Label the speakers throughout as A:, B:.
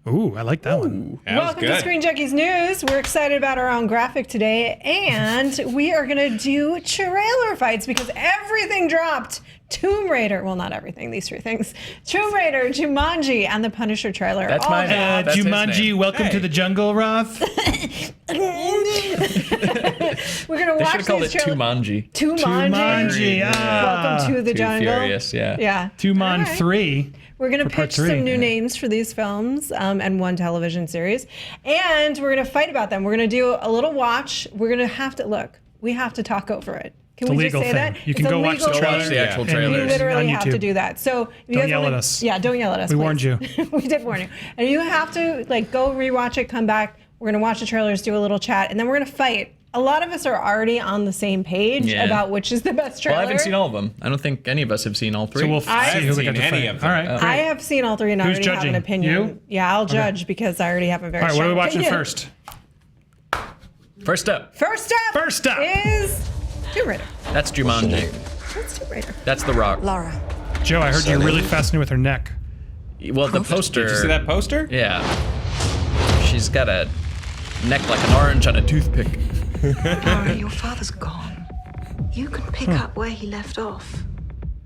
A: Ooh, I like that one.
B: Welcome to Screen Junkies News. We're excited about our own graphic today, and we are going to do trailer fights because everything dropped. Tomb Raider, well, not everything, these three things. Tomb Raider, Jumanji, and the Punisher trailer.
C: That's my name. That's
A: Jumanji, welcome to the jungle, Roth.
B: We're going to watch these
C: called it Tumanji.
A: Jumanji,
B: Welcome to the jungle.
C: Furious, yeah.
B: Yeah.
A: Tuman 3.
B: We're going to pitch some new names for these films and one television series. And we're going to fight about them. We're going to do a little watch. We're going to have to, look, we have to talk over it. Can we just say that?
A: You can go watch the trailer.
C: The actual trailers.
B: You literally
A: on
B: have to
A: YouTube.
B: do that. So if
A: Don't yell at us.
B: Yeah, don't yell at us.
A: We
B: please.
A: warned you.
B: We did warn you. And you have to go rewatch it, come back. We're going to watch the trailers, do a little chat, and then we're going to fight. A lot of us are already on the same page about which is the best trailer.
C: Well, I haven't seen all of them. I don't think any of us have seen all three.
A: So we'll see who we get to fight. All right.
B: I have seen all three and I already have an opinion.
A: You?
B: Yeah, I'll judge because I already have a very
A: All right, what are we watching
B: opinion.
A: first?
C: First up.
B: First up is Tomb Raider.
C: That's Jumanji.
B: That's Tomb Raider.
C: That's The Rock.
D: Laura.
A: Joe, I heard you're really fascinated with her neck.
C: Well, the poster.
E: Did you see that poster?
C: Yeah. She's got a neck like an orange on a toothpick.
D: Laura, your father's gone. You can pick up where he left off.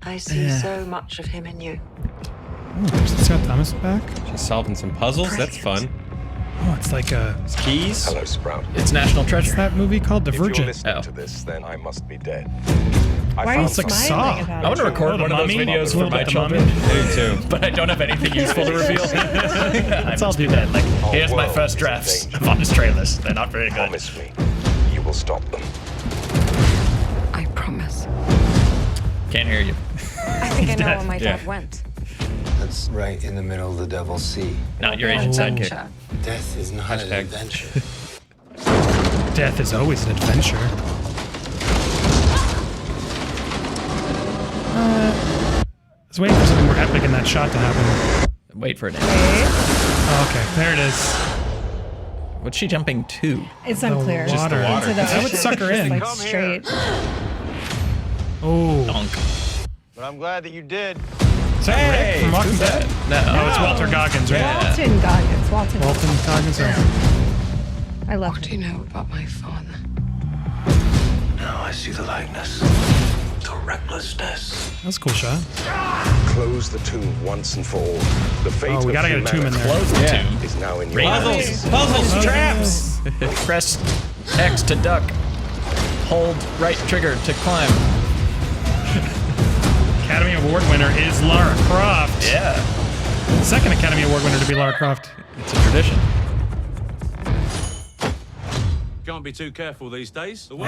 D: I see so much of him in you.
A: Is Scott Thomas back?
E: She's solving some puzzles. That's fun.
A: Oh, it's like
E: Keys.
F: Hello, Sprout.
C: It's National Treasure.
A: what's that movie called?
F: If
A: Divergent.
F: you're listening
C: Oh.
F: to this, then I must be dead.
B: Why are you
A: It's like
B: smiling
A: Saw.
B: about
C: I want to
B: it?
C: record
A: Oh, the
C: one of those
A: Mummy?
C: videos
A: A
C: for
A: little
C: my
A: bit the
C: children,
E: Me too.
C: but I don't have anything useful to reveal.
A: Let's all do that. Like,
C: Here's my
F: world
C: first
F: is in
C: drafts
F: danger.
C: of honest trailers. They're not very good.
F: Promise me, you will stop them.
D: I promise.
C: Can't hear you.
D: I think I know where my dad went.
G: That's right in the middle of the Devil's Sea.
C: Not your agent sidekick.
G: Death is not an
E: Hashtag.
G: adventure.
A: death is always an adventure. I was waiting for something more epic in that shot to happen.
C: Wait for it.
A: Oh, okay, there it is.
C: What's she jumping to?
B: It's unclear.
A: Just the
E: water.
B: Into the
A: That would
B: ocean.
A: suck her in.
B: Like straight.
A: Oh,
C: Donk.
H: But I'm glad that you did.
A: is that Rick from Walking Dead?
C: No.
A: Oh, it's Walter Goggins, right?
C: Yeah.
B: Walton Goggins. Walton.
A: Walton Goggins. Oh.
B: I love
D: What do you know about my father?
G: Now I see the likeness. The recklessness.
A: That's a cool shot.
F: Close the tomb once and for all. The fate
A: Oh, we gotta get a tomb in there.
C: Close the tomb.
F: is now in your
C: Puzzles.
F: hands.
E: Puzzles. Traps.
C: Press X to duck. Hold right trigger to climb.
A: Academy Award winner is Lara Croft.
C: Yeah.
A: Second Academy Award winner to be Lara Croft.
C: It's a tradition.
H: Can't be too careful these days.
C: Oh.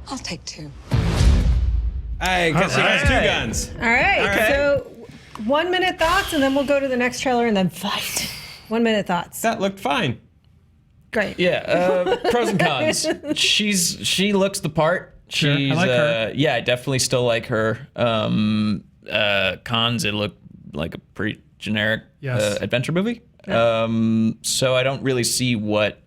D: I'll take two.
E: Hey, because she has two guns.
B: All right.
E: Okay.
B: So 1 minute thoughts, and then we'll go to the next trailer and then fight. 1 minute thoughts.
E: That looked fine.
B: Great.
C: Yeah. Pros and cons. She looks the part.
A: Sure,
C: She's
A: I like her.
C: yeah, I definitely still like her. Cons, it looked like a pretty generic
A: Yes.
C: adventure movie. So I don't really see what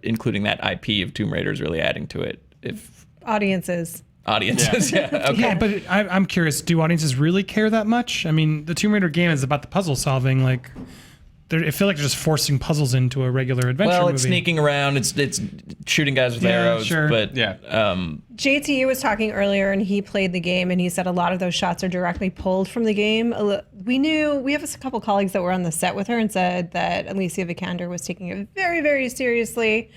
C: including that IP of Tomb Raider is really adding to it. If
B: Audiences.
C: audiences, yeah, okay.
A: Yeah, but I'm curious, do audiences really care that much? I mean, the Tomb Raider game is about the puzzle solving. Like, I feel like they're just forcing puzzles into a regular adventure
C: Well,
A: movie.
C: it's sneaking around. It's shooting guys with arrows.
A: sure.
C: But
E: Yeah.
B: JT was talking earlier, and he played the game, and he said a lot of those shots are directly pulled from the game. We have a couple colleagues that were on the set with her and said that Alicia Vikander was taking it very, very seriously.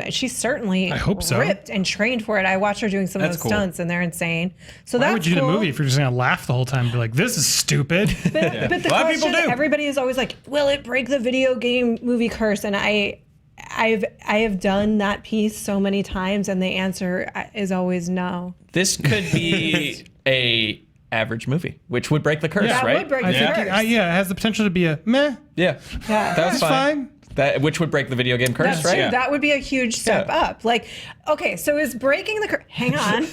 B: She's certainly
A: I hope so.
B: ripped and trained for it. I watched her doing some of
E: That's
B: those
E: cool.
B: stunts, and they're insane. So
A: Why
B: that's
A: would you do
B: cool.
A: the movie if you're just gonna laugh the whole time and be like, this is stupid?
B: But the
E: A lot of people
B: question,
E: do.
B: everybody is always like, will it break the video game movie curse? And I have done that piece so many times, and the answer is always no.
C: this could be a average movie, which would break the curse,
B: That
C: right?
B: would break
A: I
B: the
A: think
B: curse.
A: it has the potential to be a meh.
C: Yeah,
B: Yeah.
C: that's
A: fine.
C: That which would break the video game curse,
B: That's
C: right?
B: true.
E: Yeah.
B: That would be a huge step
C: Yeah.
B: up. Like, okay, so is breaking the curse? Hang on,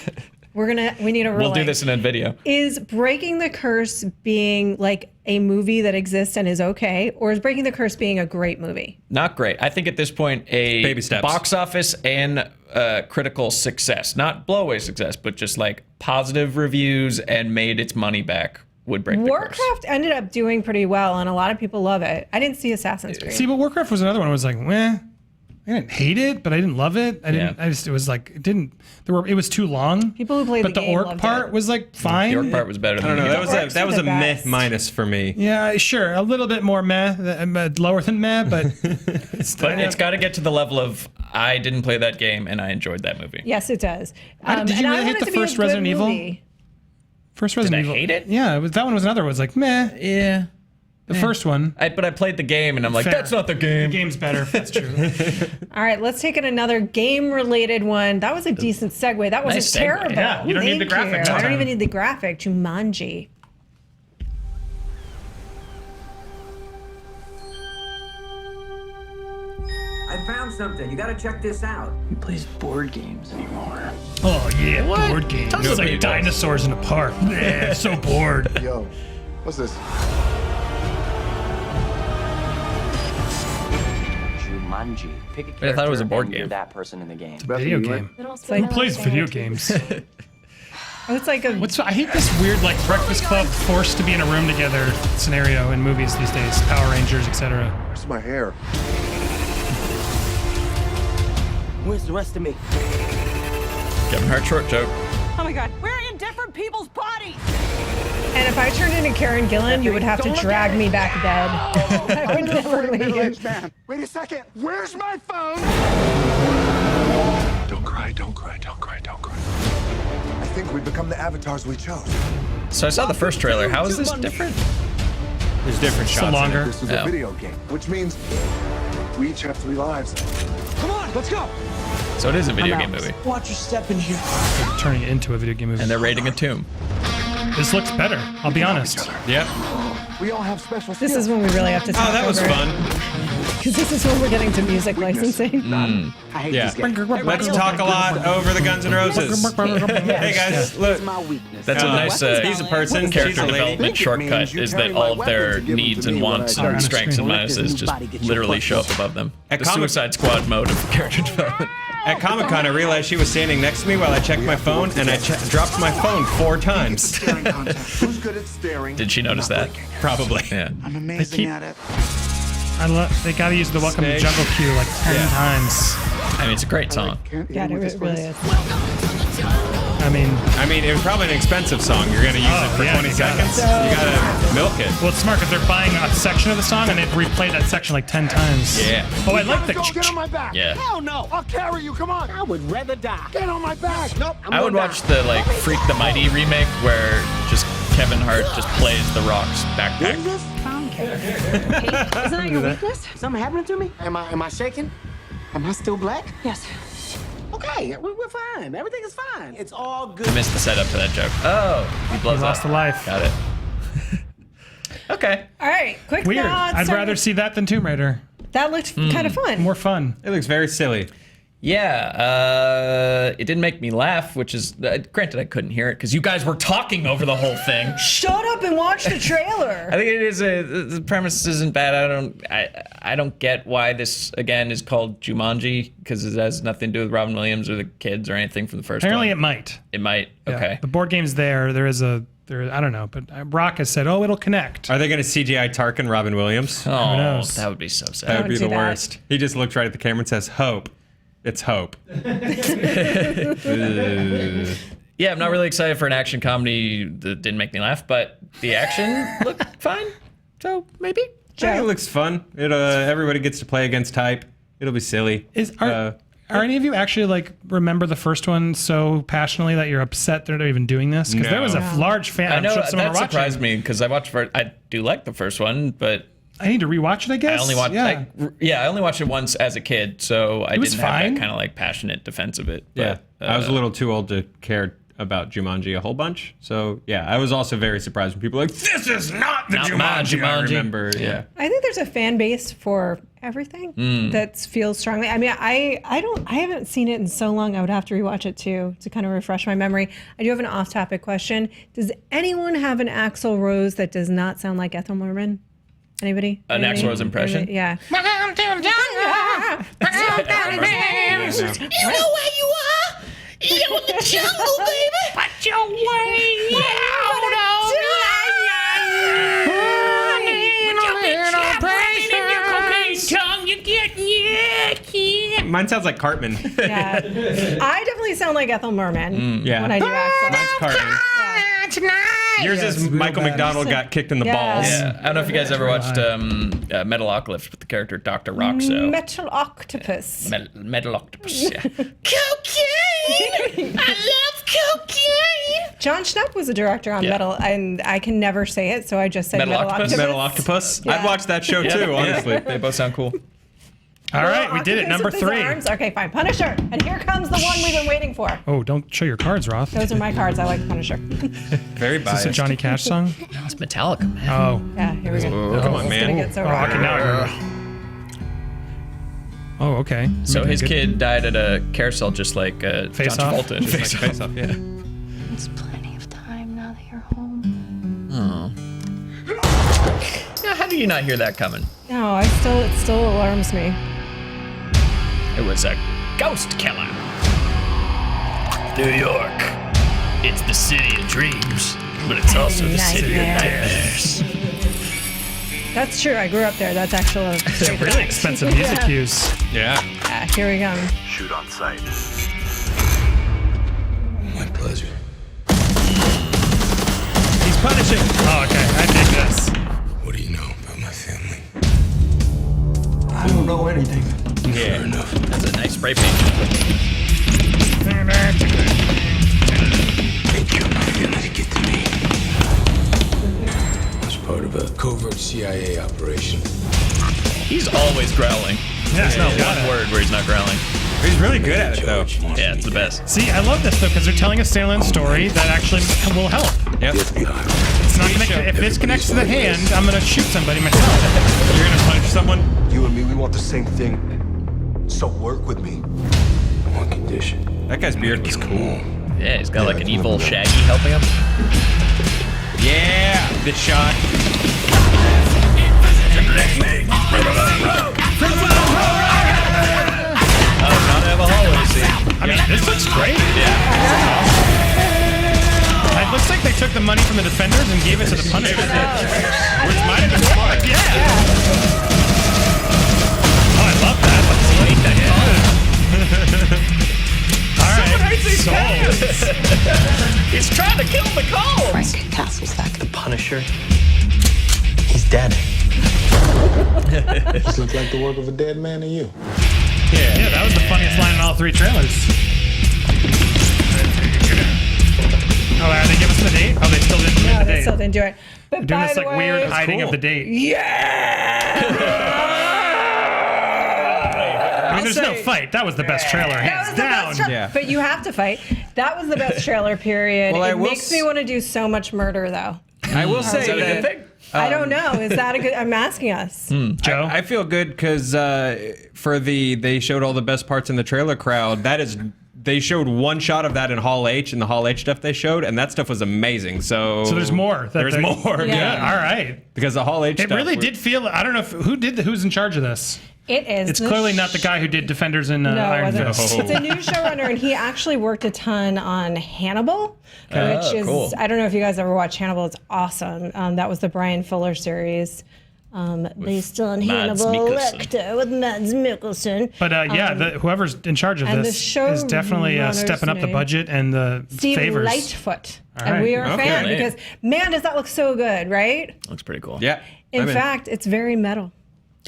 B: we need a
C: We'll
B: relay.
C: do this in a video.
B: Is breaking the curse being like a movie that exists and is okay, or is breaking the curse being a great movie?
C: Not great. I think at this point, a
E: Baby steps.
C: box office and critical success, not blowaway success, but just like positive reviews and made its money back. would break the course.
B: Warcraft ended up doing pretty well, and a lot of people love it. I didn't see Assassin's Creed.
A: See, but Warcraft was another one. I was like, meh. I didn't hate it, but I didn't love it. It was like it was too long.
B: People who played the game
A: orc
B: loved
A: part
B: it.
A: was like fine.
C: The orc part was better than
E: I don't know.
C: the
E: That was a meh
B: best.
E: minus for me.
A: Yeah, sure, a little bit more meh, lower than meh, but
C: But it's got to get to the level of I didn't play that game and I enjoyed that movie.
B: Yes, it does.
A: Did you
B: and I
A: really
B: want
A: hate
B: it
A: the
B: to be a
A: first
B: good
A: Resident Evil?
B: movie.
A: First Resident
C: Did I
A: Evil.
C: hate it?
A: Yeah, that one was another. Was like meh.
C: Yeah.
A: The first one.
C: But I played the game and I'm like,
A: Fair.
C: that's not the game.
A: The game's better. That's true.
B: All right, let's take in another game-related one. That was a decent segue. That wasn't
C: Nice segue.
B: terrible.
A: Yeah, you don't need the
B: Thank
A: graphics
B: you.
A: all
B: I
A: the
B: don't even
A: time.
B: need the graphic. Jumanji.
I: I found something. You gotta check this out.
G: He plays board games anymore.
A: Oh yeah, board games.
C: Tell us
A: It's
C: about
A: like
C: your
A: dinosaurs in a park. Yeah, so bored.
F: Yo, what's this?
I: Jumanji. Pick a
C: Wait, I thought it was a
I: character
C: board
I: and you're
C: game.
I: that person in the game.
A: Video game.
B: It's like,
A: Who plays video games?
B: oh, it's like a.
A: I hate this weird like Breakfast Club forced to be in a room together scenario in movies these days. Power Rangers, etc.
F: Where's my hair?
I: Where's the rest of me?
C: Kevin Hart short joke.
J: Oh my God, we're in different people's bodies.
B: And if I turned into Karen Gillan, you would have to drag me back to bed. I would never leave.
F: Man. Wait a second. Where's my phone? Don't cry, don't cry, don't cry, don't cry. I think we've become the avatars we chose.
C: So I saw the first trailer. How is this different?
E: There's different shots.
A: So
E: in it.
A: longer.
F: This is
C: Oh.
F: a video game, which means we each have 3 lives.
I: Come on, let's go.
C: So it is a video game movie.
I: Watch your step in here.
A: Turning it into a video game movie.
C: And they're raiding a tomb.
A: This looks better. I'll be honest.
E: Yep.
F: We all have special
B: This
F: skills.
B: is when we really have to talk
E: Oh, that was
B: over it.
E: fun.
B: Because this is when we're getting to music licensing.
F: I hate
E: Yeah.
F: this game.
E: Let's talk a lot over the Guns N' Roses. Hey guys, look.
I: My weakness.
C: That's a nice
E: He's a person. She's
C: character
E: a lady.
C: development shortcut is that all of their needs and wants and strengths and minuses just literally show up above them.
E: At
C: The
E: Comic-
C: Suicide Squad mode of character development.
E: At Comic-Con, I realized she was standing next to me while I checked my phone, and I dropped my phone 4 times.
F: Staring contest. Who's good at staring?
C: Did she notice that?
E: Probably.
C: Yeah.
F: I'm amazing
A: keep-
F: at it.
A: They gotta use the Welcome to
E: Snake.
A: Jungle cue like 10 times.
C: I mean, it's a great song.
F: Can't
B: Yeah, it
F: with this
B: really
F: place.
B: is.
A: I mean,
E: It was probably an expensive song. You're gonna use it for
A: yeah,
E: 20
A: you gotta.
E: seconds. You gotta milk it.
A: well, it's smart because they're buying a section of the song and they've replayed that section like 10 times.
E: Yeah.
A: Oh, I like the.
F: Go get on my back.
C: Yeah.
F: Hell no. I'll carry you. Come on.
I: I would rather die.
F: Get on my back. Nope.
C: I would watch the Freak the Mighty remake where just Kevin Hart just plays The Rock's backpack.
J: Isn't that your weakness?
I: Something happening to me?
F: Am I shaking? Am I still black?
J: Yes.
I: Okay, we're fine. Everything is fine. It's all good.
C: I missed the setup to that joke. Oh, he blows
A: He lost
C: up.
A: a life.
C: Got it. Okay.
B: All right, quick
A: Weird.
B: thoughts.
A: I'd rather see that than Tomb Raider.
B: That looked kind of fun.
A: More fun.
E: It looks very silly.
C: Yeah, it didn't make me laugh, which is granted I couldn't hear it because you guys were talking over the whole thing.
B: Shut up and watch the trailer.
C: I think it is the premise isn't bad. I don't get why this again is called Jumanji because it has nothing to do with Robin Williams or the kids or anything from the first
A: Apparently,
C: one.
A: it might.
C: It might.
A: Yeah.
C: Okay.
A: The board game's there. There is a. I don't know, but Rock has said, "Oh, it'll connect."
E: Are they gonna CGI Tarkin Robin Williams?
C: Oh,
A: knows?
C: that would be so
E: That
C: sad.
E: would be
B: do
E: the
B: that.
E: worst. He just looked right at the camera and says, "Hope." It's hope.
C: Yeah, I'm not really excited for an action comedy that didn't make me laugh, but the action looked fine. So maybe.
E: Yeah, it looks fun. Everybody gets to play against type. It'll be silly.
A: Are any of you actually like remember the first one so passionately that you're upset they're not even doing this? Because there was a large fan.
C: I know
A: I'm sure someone
C: that
A: watching.
C: surprised me because I watched. I do like the first one, but
A: I need to rewatch it. I guess.
C: I only watched.
A: Yeah.
C: I only watched it once as a kid, so I
A: was
C: didn't have
A: fine.
C: that kind of like passionate defense of it.
E: Yeah,
C: But,
E: I was a little too old to care about Jumanji a whole bunch. So yeah, I was also very surprised when people were like, "This is not the
C: Not my
E: Jumanji." I
C: Jumanji.
E: remember. Yeah.
B: I think there's a fan base for everything that feels strongly. I mean, I haven't seen it in so long. I would have to rewatch it too to kind of refresh my memory. I do have an off-topic question. Does anyone have an Axl Rose that does not sound like Ethel Merman? Anybody?
C: An
B: Anybody?
C: Axl Rose impression?
B: Anybody? Yeah.
J: You know where you are? You're in the jungle, baby. But your way out of
E: Mine sounds like Cartman.
B: Yeah. I definitely sound like Ethel Merman
E: Yeah.
B: when I do accents.
E: Mine's Cartman. Yours is Michael McDonald got kicked in the balls.
C: Yeah, I don't know if you guys ever watched Metalocalypse with the character Dr. Roxo.
B: Metal octopus.
C: Metal Octopus, yeah.
J: Cocaine! I love cocaine!
B: John Schnapp was a director on
C: Yeah.
B: Metal, and I can never say it, so I just say
C: Metal
B: Metal
C: Octopus?
B: Octopus.
E: Metal Octopus.
B: Yeah.
E: I'd watch that show too, honestly.
C: They both sound cool.
A: All right, we
B: Octopus
A: did it. Number
B: with his
A: 3.
B: arms. Okay, fine. Punisher. And here comes the one we've been waiting for.
A: Oh, don't show your cards, Roth.
B: Those are my cards. I like Punisher.
E: Very
A: Is this a
E: biased.
A: Johnny Cash song?
C: No, it's Metallica, man.
A: Oh.
B: Yeah, here we go.
E: Come on,
B: It's
E: man.
B: gonna get so
A: Oh, I can now
B: rocky.
A: remember. Oh, okay.
C: So
A: Maybe
C: his
A: good.
C: kid died at a carousel just like
A: Face
C: John
A: Off?
C: Travolta.
A: Face
C: Just like
E: Face Off, yeah.
D: There's plenty of time now that you're home.
C: Yeah, how do you not hear that coming?
B: No, it still alarms me.
C: It was a ghost killer. New York. It's the city of dreams, but it's also the city of nightmares.
B: That's true. I grew up there. That's actually a
A: Really expensive music cues.
E: Yeah.
B: Here we go.
F: Shoot on sight.
G: My pleasure.
E: He's punishing.
A: Oh, okay. I dig this.
G: What do you know about my family?
I: I don't know anything.
G: Fair enough.
C: That's a nice spray paint.
G: They killed my family to get to me. I was part of a covert CIA operation.
C: He's always growling.
A: Yeah,
C: There's not
A: got
C: one
A: it.
C: word where he's not growling.
E: He's really good at it, though.
C: Yeah, it's the best.
A: See, I love this though because they're telling a standalone story that actually will help.
E: Yep.
A: It's not gonna, if this connects to the hand, I'm gonna shoot somebody myself.
E: You're gonna punch someone?
F: You and me, we want the same thing. So work with me.
G: On condition.
E: That guy's beard was cool.
C: Yeah, he's got like an evil Shaggy helping him.
E: Yeah, the shot.
C: Oh, trying to have a hallway scene.
A: I mean, this looks great.
C: Yeah.
A: It looks like they took the money from the Defenders and gave it to the Punisher. Which might have been smart. Yeah. Oh, I love that. All right. Sold.
C: He's trying to kill the call.
D: Frank Castle's back.
G: The Punisher. He's dead. This looks like the work of a dead man to you.
A: Yeah, that was the funniest line in all 3 trailers. Oh, they give us the date? Oh, they still didn't give
B: No,
A: the
B: they
A: date.
B: still didn't do it. But
A: Doing
B: by
A: this
B: the
A: like
B: way,
A: weird hiding
E: cool.
A: of the date.
B: Yeah.
A: I mean, there's no fight. That was the best trailer,
B: That
A: hands
B: was the
A: down.
B: best
E: Yeah.
B: But you have to fight. That was the best trailer, period.
E: Well, I
B: it
E: will
B: makes me want to do so much murder, though.
E: I will say
C: Is that a good thing?
B: I don't know. Is that a good? I'm asking us.
A: Joe?
E: I feel good because for they showed all the best parts in the trailer crowd. They showed one shot of that in Hall H and the Hall H stuff they showed, and that stuff was amazing. So
A: there's more.
E: There's more.
B: Yeah.
A: All right.
E: Because the Hall H
A: It
E: stuff
A: really
E: was-
A: did feel. I don't know who's in charge of this.
B: It is.
A: It's clearly not the guy who did Defenders and
B: No, it
A: Iron
B: wasn't.
A: Fist.
B: It's a new showrunner, and he actually worked a ton on Hannibal, which is
C: cool.
B: I don't know if you guys ever watched Hannibal. It's awesome. That was the Brian Fuller series. Based on
C: Mads
B: Hannibal
C: Mikkelsen.
B: Lecter with Mads Mikkelsen.
A: But whoever's in charge of
B: and
A: this
B: the
A: is definitely
B: showrunner's
A: stepping up the
B: name-
A: budget and the
B: Steve
A: favors.
B: Lightfoot.
A: All
B: And we
A: right.
B: are a
E: Okay.
B: fan
C: Man.
B: because, man, does that look so good, right?
C: Looks pretty cool.
E: Yeah.
B: In
E: I'm
B: fact, it's very metal.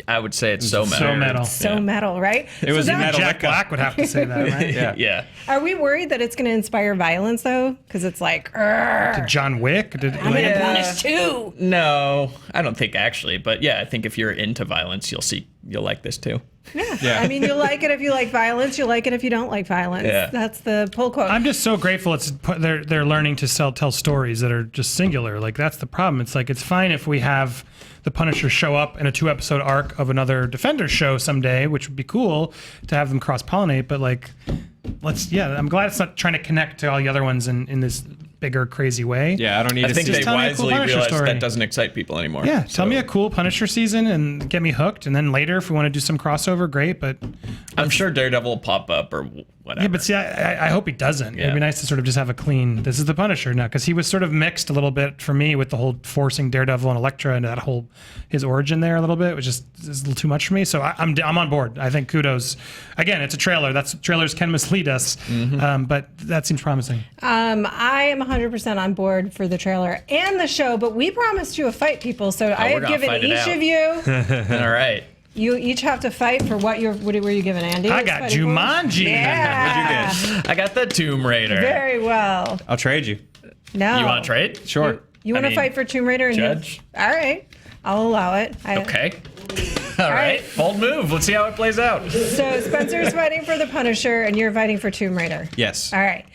C: I would say it's so metal.
A: So metal.
B: So metal, right?
E: It was
B: so that-
E: metal.
A: Jack Black would have to say that, right?
E: Yeah.
C: Yeah.
B: Are we worried that it's going to inspire violence, though? Because it's like, "Urgh,
A: John Wick?
B: I'm going to punish too.
C: No, I don't think actually, but yeah, I think if you're into violence, you'll like this too.
E: Yeah.
B: I mean, you'll like it if you like violence. You'll like it if you don't like violence.
C: Yeah.
B: That's the pull quote.
A: I'm just so grateful they're learning to tell stories that are just singular. Like that's the problem. It's like it's fine if we have the Punisher show up in a 2-episode arc of another Defenders show someday, which would be cool to have them cross-pollinate. But like, I'm glad it's not trying to connect to all the other ones in this bigger, crazy way.
E: Yeah, I don't need
C: I
E: to
C: think
E: see
C: they
A: tell me a cool
C: wisely
A: Punisher
C: realized
A: story.
C: that doesn't excite people anymore.
A: Yeah, tell me a cool Punisher season and get me hooked. And then later, if we want to do some crossover, great. But
C: I'm sure Daredevil will pop up or whatever.
A: Yeah, but see, I hope he doesn't. It'd be nice to sort of just have a clean, this is the Punisher now, because he was sort of mixed a little bit for me with the whole forcing Daredevil and Elektra and that whole, his origin there a little bit, which is a little too much for me. So I'm on board. I think kudos. Again, it's a trailer. Trailers can mislead us, but that seems promising.
B: I am 100% on board for the trailer and the show, but we promised you a fight, people. So I have given each of you.
C: All right.
B: You each have to fight for what were you giving, Andy?
A: I got Jumanji.
B: Yeah.
E: What'd you get?
C: I got the Tomb Raider.
B: Very well.
E: I'll trade you.
B: No.
C: You want to trade?
E: Sure.
B: You want to fight for Tomb Raider? And
C: Judge?
B: All right. I'll allow it.
C: Okay. All right. Bold move. Let's see how it plays out.
B: So Spencer's fighting for the Punisher, and you're fighting for Tomb Raider.
E: Yes.
B: All right.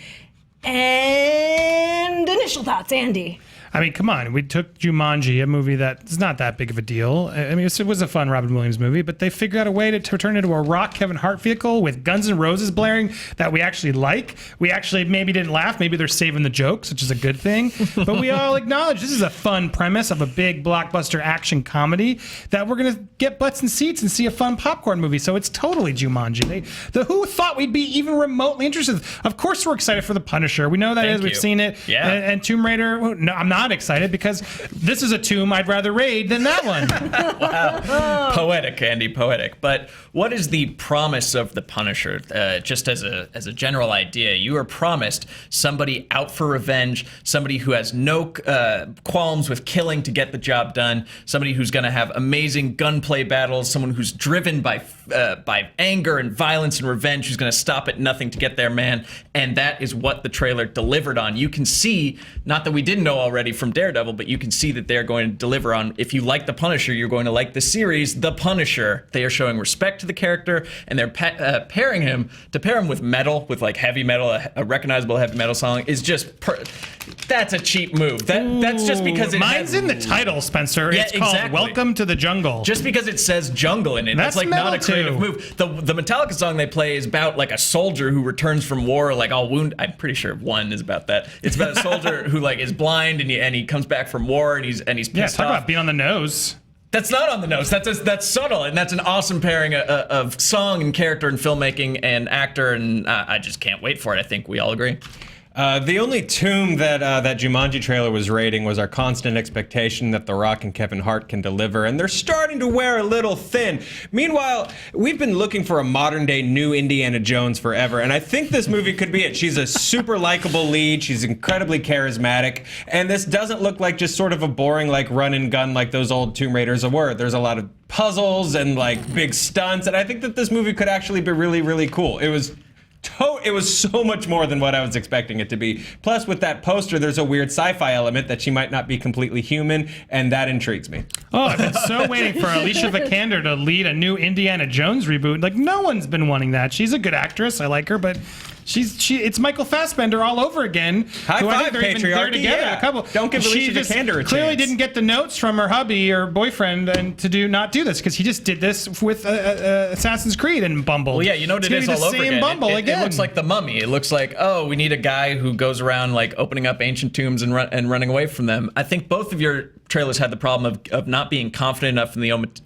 B: And initial thoughts, Andy.
A: I mean, come on. We took Jumanji, a movie that's not that big of a deal. I mean, it was a fun Robin Williams movie, but they figured out a way to turn it into a rock Kevin Hart vehicle with Guns N' Roses blaring that we actually like. We actually maybe didn't laugh. Maybe they're saving the jokes, which is a good thing. But we all acknowledge this is a fun premise of a big blockbuster action comedy that we're going to get butts and seats and see a fun popcorn movie. So it's totally Jumanji. Who thought we'd be even remotely interested? Of course we're excited for The Punisher. We know that
C: Thank
A: we've
C: you.
A: seen it.
C: Yeah.
A: And Tomb Raider, no, I'm not excited because this is a tomb I'd rather raid than that one.
C: Wow. Poetic, Andy, poetic. But what is the promise of the Punisher? Just as a general idea, you are promised somebody out for revenge, somebody who has no qualms with killing to get the job done, somebody who's going to have amazing gunplay battles, someone who's driven by anger and violence and revenge, who's going to stop at nothing to get their man. And that is what the trailer delivered on. You can see, not that we didn't know already from Daredevil, but you can see that they're going to deliver on, if you like The Punisher, you're going to like the series The Punisher. They are showing respect to the character, and they're pairing him, to pair him with metal, with like heavy metal, a recognizable heavy metal song, is just, that's a cheap move. That's just because it
A: Mine's in the title, Spencer.
C: Yeah,
A: it's called
C: exactly.
A: Welcome to the Jungle.
C: Just because it says jungle in it, that's like not a creative move. The Metallica song they play is about like a soldier who returns from war, like all wounded. I'm pretty sure one is about that. It's about a soldier who like is blind and he comes back from war and he's pissed
A: talk
C: off.
A: about being on the nose.
C: That's not on the nose. That's subtle, and that's an awesome pairing of song and character and filmmaking and actor, and I just can't wait for it. I think we all agree.
E: The only tomb that that Jumanji trailer was raiding was our constant expectation that The Rock and Kevin Hart can deliver, and they're starting to wear a little thin. Meanwhile, we've been looking for a modern-day new Indiana Jones forever, and I think this movie could be it. She's a super likable lead. She's incredibly charismatic, and this doesn't look like just sort of a boring, like, run and gun like those old Tomb Raiders were. There's a lot of puzzles and, like, big stunts, and I think that this movie could actually be really, really cool. It was so much more than what I was expecting it to be. Plus, with that poster, there's a weird sci-fi element that she might not be completely human, and that intrigues me.
A: Oh, I've been so waiting for Alicia Vikander to lead a new Indiana Jones reboot. Like, no one's been wanting that. She's a good actress. I like her, but it's Michael Fassbender all over again.
E: High
A: who I
E: five,
A: think they're even there
E: patriarchy,
A: together.
E: yeah.
A: A couple.
E: Don't give
A: She
E: Alicia
A: just
E: Vikander a
A: clearly
E: chance.
A: didn't get the notes from her hubby or boyfriend and to not do this because he just did this with Assassin's Creed and bumbled.
C: Well, yeah, you know what it is all over again.
A: Again.
C: It looks like The Mummy. It looks like, oh, we need a guy who goes around like opening up ancient tombs and running away from them. I think both of your trailers had the problem of not being confident enough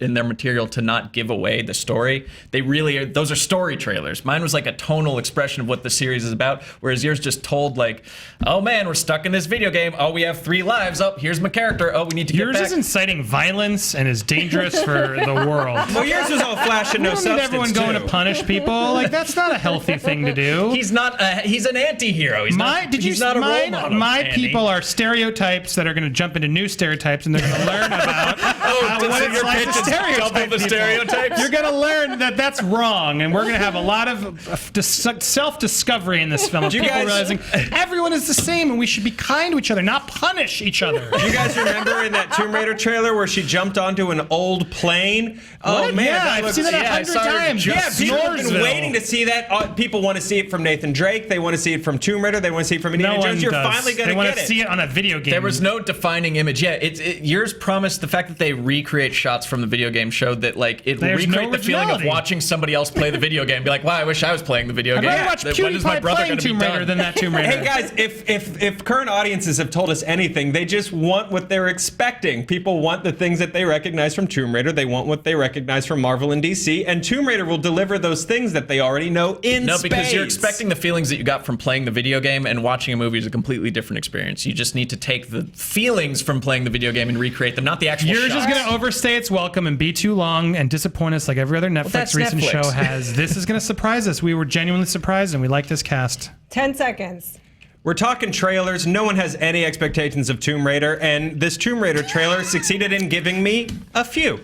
C: in their material to not give away the story. They really are. Those are story trailers. Mine was like a tonal expression of what the series is about, whereas yours just told like, oh man, we're stuck in this video game. Oh, we have 3 lives. Oh, here's my character. Oh, we need to get
A: yours
C: back.
A: is inciting violence and is dangerous for the world.
E: Well, yours was all flash and no
A: You don't need
E: substance,
A: everyone going
E: too.
A: to punish people. Like, that's not a healthy thing to do.
C: He's not. He's an anti-hero. He's not. He's not a role model.
A: My
C: Andy.
A: people are stereotypes that are going to jump into new stereotypes, and they're going to learn about what it's like to stereotype
C: double the
A: people.
C: stereotypes.
A: You're going to learn that that's wrong, and we're going to have a lot of self-discovery in this film. People realizing everyone is the same, and we should be kind to each other, not punish each other.
E: You guys remember in that Tomb Raider trailer where she jumped onto an old plane? Oh
A: What?
E: man,
A: Yeah,
E: that
A: I've
E: looks,
A: seen that
C: I
A: 100
C: saw her
A: times.
C: just-
E: Yeah, people have been
A: Snoresville.
E: waiting to see that. People want to see it from Nathan Drake. They want to see it from Tomb Raider. They want to see it from Indiana
A: No
E: Jones.
A: one
E: You're
A: does.
E: finally going
A: They
E: to
A: want
E: get
A: to
E: it.
A: see it on a video game.
C: There was no defining image. Yeah, yours promised the fact that they recreate shots from the video game showed that like it
A: There's
C: recreate
A: no
C: the feeling of
A: originality.
C: watching somebody else play the video game. Be like, wow, I wish I was playing the video
A: I'd
C: game.
A: rather watch
C: When is my
A: PewDiePie
C: brother
A: playing
C: going to be
A: Tomb Raider
C: done?
A: than that Tomb Raider.
E: Hey guys, if current audiences have told us anything, they just want what they're expecting. People want the things that they recognize from Tomb Raider. They want what they recognize from Marvel and DC, and Tomb Raider will deliver those things that they already know in
C: No,
E: spades.
C: because you're expecting the feelings that you got from playing the video game, and watching a movie is a completely different experience. You just need to take the feelings from playing the video game and recreate them, not the actual
A: You're
C: shots.
A: just going to overstay its welcome and be too long and disappoint us like every other Netflix
C: that's
A: recent
C: Netflix.
A: show has. This is going to surprise us. We were genuinely surprised, and we like this cast.
B: 10 seconds.
E: We're talking trailers. No one has any expectations of Tomb Raider, and this Tomb Raider trailer succeeded in giving me a few.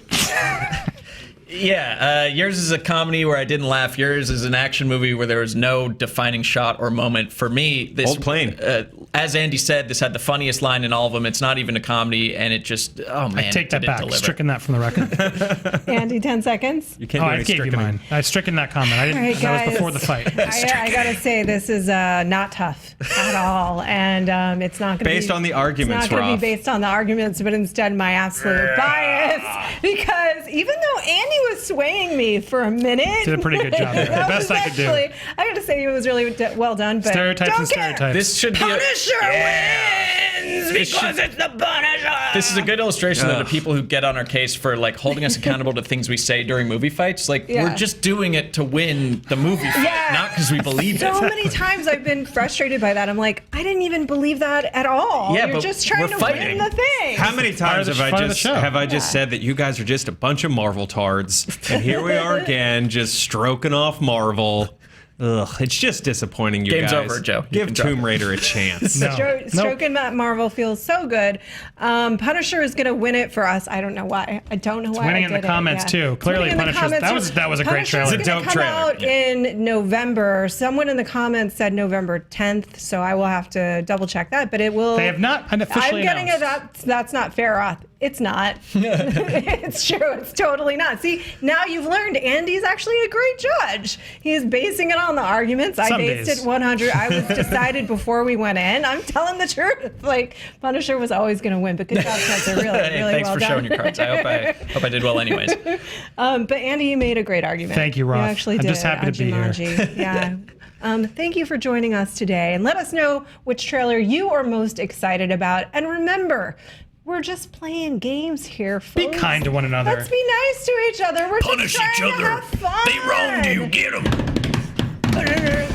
C: Yeah, yours is a comedy where I didn't laugh. Yours is an action movie where there was no defining shot or moment. For me, this
E: Old Plane.
C: As Andy said, this had the funniest line in all of them. It's not even a comedy, and it just, oh man,
A: I take that
C: didn't
A: back.
C: deliver.
A: Stricken that from the record.
B: Andy, 10 seconds.
E: You can't
A: Oh,
E: do
A: I
E: any
A: gave you
E: strickening.
A: mine. I stricken that comment. I didn't.
B: All right,
A: that
B: guys.
A: was before the fight.
B: I gotta say, this is not tough at all, and it's not gonna
E: Based
B: be
E: on the arguments,
B: It's not gonna
E: Roth.
B: be based on the arguments, but instead my absolute bias. Because even though Andy was swaying me for a minute,
A: Did a pretty good job there. The
B: that
A: best
B: was
A: I could do.
B: actually, I gotta say, it was really well done. But
A: Stereotypes
B: don't
A: and
B: care.
A: stereotypes.
C: This should be
B: Punisher wins because it's the Punisher.
C: This is a good illustration of the people who get on our case for like holding us accountable to things we say during movie fights. Like
B: Yeah.
C: we're just doing it to win the movie fight,
B: Yeah.
C: not because we believe
B: So
C: it.
B: many times I've been frustrated by that. I'm like, I didn't even believe that at all.
C: Yeah,
B: You're
C: but
B: just trying
C: we're
B: to
C: fighting.
B: win the thing.
E: How many times
A: of the-
E: have
A: part
E: I
A: of the
E: just
A: show.
E: said that you guys are just a bunch of Marvel tards, and here we are again, just stroking off Marvel. Ugh, it's just disappointing, you
C: Game's
E: guys.
C: over, Joe. You
E: Give
C: can drop
E: Tomb
C: it.
E: Raider a chance.
A: No.
B: Stroking Matt Marvel feels so good. Punisher is going to win it for us. I don't know why. I don't know why.
A: winning
B: I
A: in the
B: did
A: comments,
B: it.
A: too.
B: It's
A: Clearly,
B: winning in the
A: Punisher's-
B: comments.
A: that was a great trailer.
B: Punisher's
E: It's a
B: gonna
E: dope
B: come
E: trailer.
B: out in November. Someone in the comments said November 10th, so I will have to double check that. But it will.
A: They have not officially
B: I'm getting
A: announced.
B: it. That's not fair, Roth. It's not. It's true. It's totally not. See, now you've learned Andy's actually a great judge. He's basing it on the arguments. I
A: Some
B: based
A: days.
B: it 100. I was decided before we went in. I'm telling the truth. Like, Punisher was always going to win, but good job, Spencer. Really,
C: Hey,
B: really
C: thanks
B: well
C: for
B: done.
C: showing your cards. I hope I did well, anyways.
B: But Andy, you made a great argument.
A: Thank you, Roth.
B: You actually
A: I'm
B: did.
A: just happy
B: on
A: to be here.
B: Jumanji. Yeah. Thank you for joining us today, and let us know which trailer you are most excited about. And remember, we're just playing games here, folks.
A: Be kind to one another.
B: Let's be nice to each other. We're
C: Punish
B: just trying
C: each
B: to
C: other.
B: have fun.
C: They wronged you. Get them.